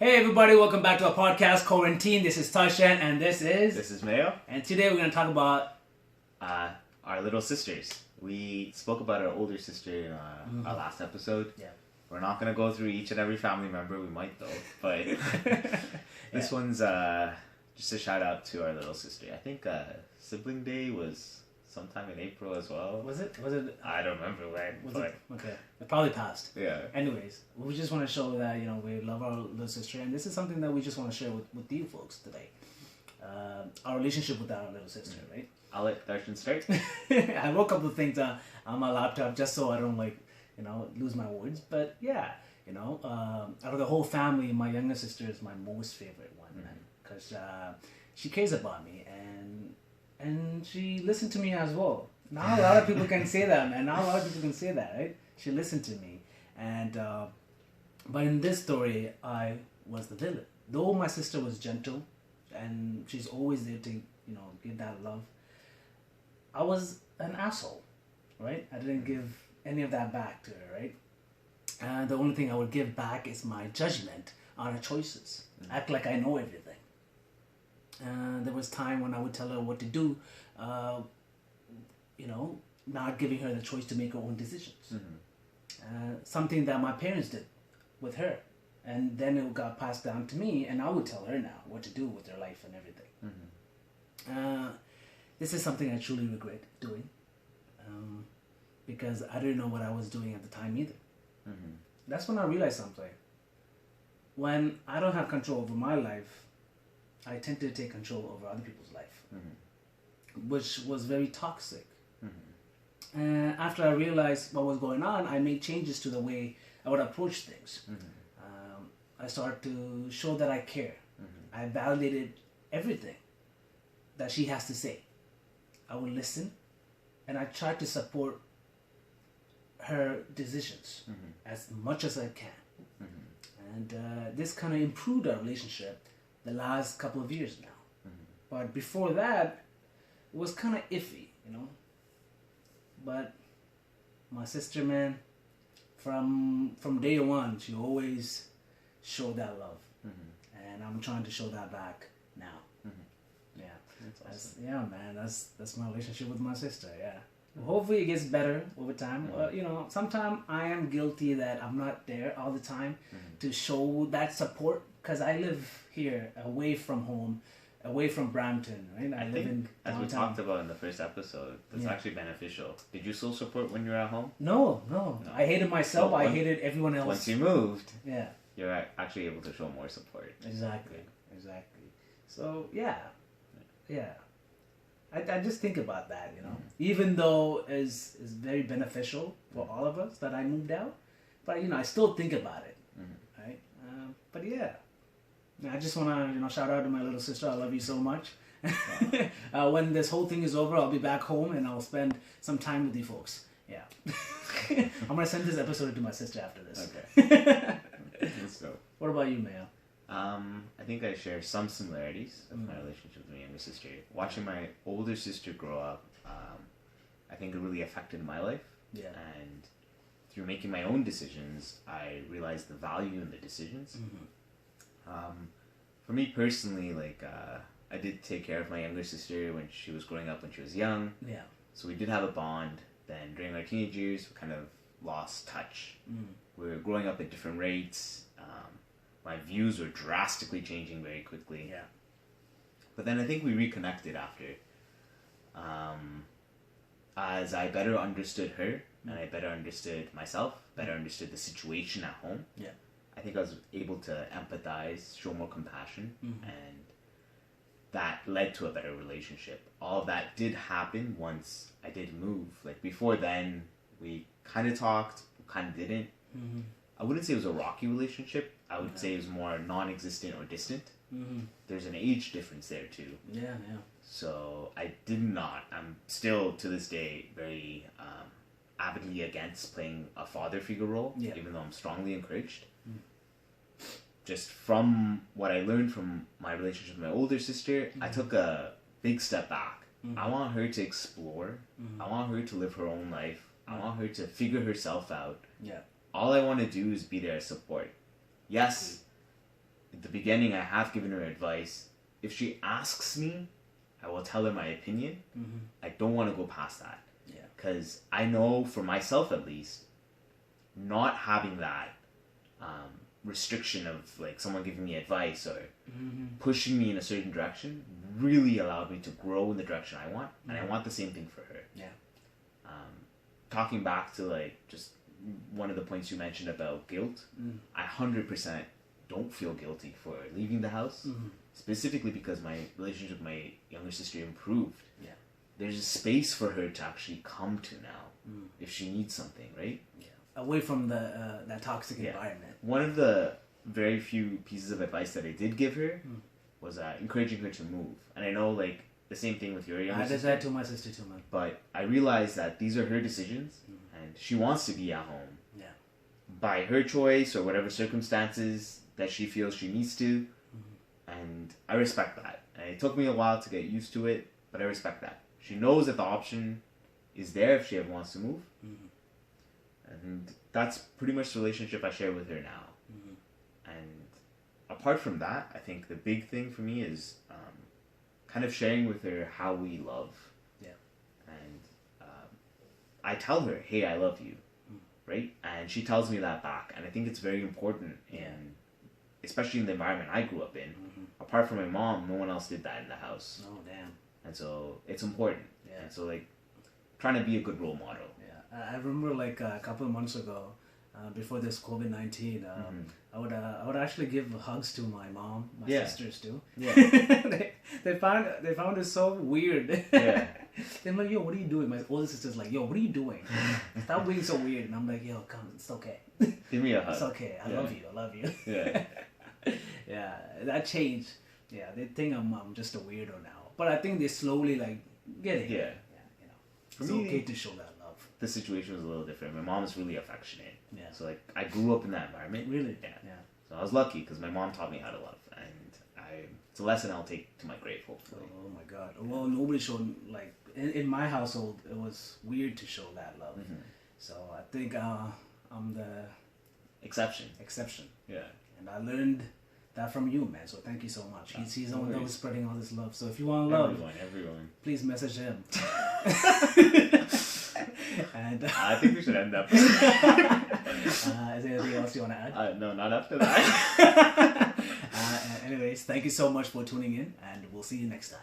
Hey everybody, welcome back to our podcast, Quarantine. This is Tashan and this is Mayo. And today we're going to talk about our little sisters. We spoke about our older sister in our last episode. Yeah. We're not going to go through each and every family member. We might though. But this one's just a shout out to our little sister. I think Sibling Day was sometime in April as well. Was it? I don't remember when. Okay. It probably passed. Yeah. Anyways, we just want to show that, we love our little sister. And this is something that we just want to share with you folks today. Our relationship with our little sister, right? I'll let Darshan start. I wrote a couple of things on my laptop just so I don't lose my words. But yeah, out of the whole family, my younger sister is my most favorite one. Because she cares about me and she listened to me as well. Not a lot of people can say that, man. Not a lot of people can say that, right? She listened to me. And but in this story, I was the villain. Though my sister was gentle and she's always there to, give that love, I was an asshole, right? I didn't give any of that back to her, right? And the only thing I would give back is my judgment on her choices. Act like I know everything. There was time when I would tell her what to do, not giving her the choice to make her own decisions. Something that my parents did with her. And then it got passed down to me, and I would tell her now what to do with her life and everything. This is something I truly regret doing, because I didn't know what I was doing at the time either. That's when I realized something. When I don't have control over my life, I tend to take control over other people's life, which was very toxic. And after I realized what was going on, I made changes to the way I would approach things. I started to show that I care. I validated everything that she has to say. I would listen, and I tried to support her decisions as much as I can. And this kind of improved our relationship the last couple of years now. But before that, it was kind of iffy, But my sister, man, from day one, she always showed that love. And I'm trying to show that back now. Yeah. That's awesome. That's my relationship with my sister, yeah. Hopefully it gets better over time. Sometimes I am guilty that I'm not there all the time to show that support, because I live here away from home, away from Brampton, right? I live in downtown. As we talked about in the first episode, that's actually beneficial. Did you still support when you were at home? No. I hated myself. So I hated everyone else. Once you moved, yeah, you're actually able to show more support. Exactly. So yeah. I just think about that, even though it's very beneficial for all of us that I moved out, but I still think about it, right? But yeah, I just want to shout out to my little sister. I love you so much. When this whole thing is over, I'll be back home and I'll spend some time with you folks. Yeah, I'm gonna send this episode to my sister after this. Okay. Let's go. What about you, Mayo? I think I share some similarities of my relationship with my younger sister. Watching my older sister grow up, I think it really affected my life. Yeah. And through making my own decisions, I realized the value in the decisions. For me personally, I did take care of my younger sister when she was growing up when she was young. Yeah. So we did have a bond. Then during our teenage years, we kind of lost touch. We were growing up at different rates. My views were drastically changing very quickly. Yeah. But then I think we reconnected after. As I better understood her, and I better understood myself, better understood the situation at home. Yeah. I think I was able to empathize, show more compassion, and that led to a better relationship. All of that did happen once I did move. Before then, we kind of talked, kind of didn't. I wouldn't say it was a rocky relationship. I would say it was more non-existent or distant. There's an age difference there too. Yeah. So I'm still to this day very avidly against playing a father figure role, even though I'm strongly encouraged. Just from what I learned from my relationship with my older sister, I took a big step back. I want her to explore. I want her to live her own life. I want her to figure herself out. Yeah. All I want to do is be there as support. Yes, beginning, I have given her advice. If she asks me, I will tell her my opinion. I don't want to go past that. Yeah. Because I know, for myself at least, not having that restriction of like someone giving me advice or pushing me in a certain direction really allowed me to grow in the direction I want, and I want the same thing for her. Yeah. Talking back to like just one of the points you mentioned about guilt, I 100% don't feel guilty for leaving the house, specifically because my relationship with my younger sister improved. Yeah. There's a space for her to actually come to now if she needs something, right? Yeah. Away from the that toxic environment. One of the very few pieces of advice that I did give her was encouraging her to move. And I know, like, the same thing with your younger sister. I did that to my sister too, man. But I realized that these are her decisions, and she wants to be at home. Yeah. By her choice or whatever circumstances that she feels she needs to. And I respect that. And it took me a while to get used to it, but I respect that. She knows that the option is there if she ever wants to move. And that's pretty much the relationship I share with her now. And apart from that, I think the big thing for me is kind of sharing with her how we love. Yeah. And I tell her, hey, I love you. Right? And she tells me that back. And I think it's very important, especially in the environment I grew up in. Apart from my mom, no one else did that in the house. Oh, damn. And so it's important. Yeah. And so, like, trying to be a good role model. Yeah. I remember, like, a couple of months ago, before this COVID-19, I would actually give hugs to my mom, my sisters too. Yeah. they found it so weird. Yeah. They're like, yo, what are you doing? My older sister's like, yo, what are you doing? Stop being so weird. And I'm like, yo, come, it's okay. Give me a hug. It's okay. I love you. Yeah. Yeah, that changed. Yeah, they think I'm just a weirdo now. But I think they slowly like get it. Yeah. You know, it's okay to show that love. The situation was a little different. My mom is really affectionate. Yeah. So like I grew up in that environment. Really? Yeah. So I was lucky because my mom taught me how to love, and it's a lesson I'll take to my grave, hopefully. Oh my God. Well, nobody showed, like, in my household, it was weird to show that love. So I think I'm the exception. Yeah. And I learned that from you, man. So thank you so much. He's the one that was spreading all this love. So if you want love, everyone, please message him. And I think we should end up. Is there anything else you want to add? No, not after that. Anyways, thank you so much for tuning in, and we'll see you next time.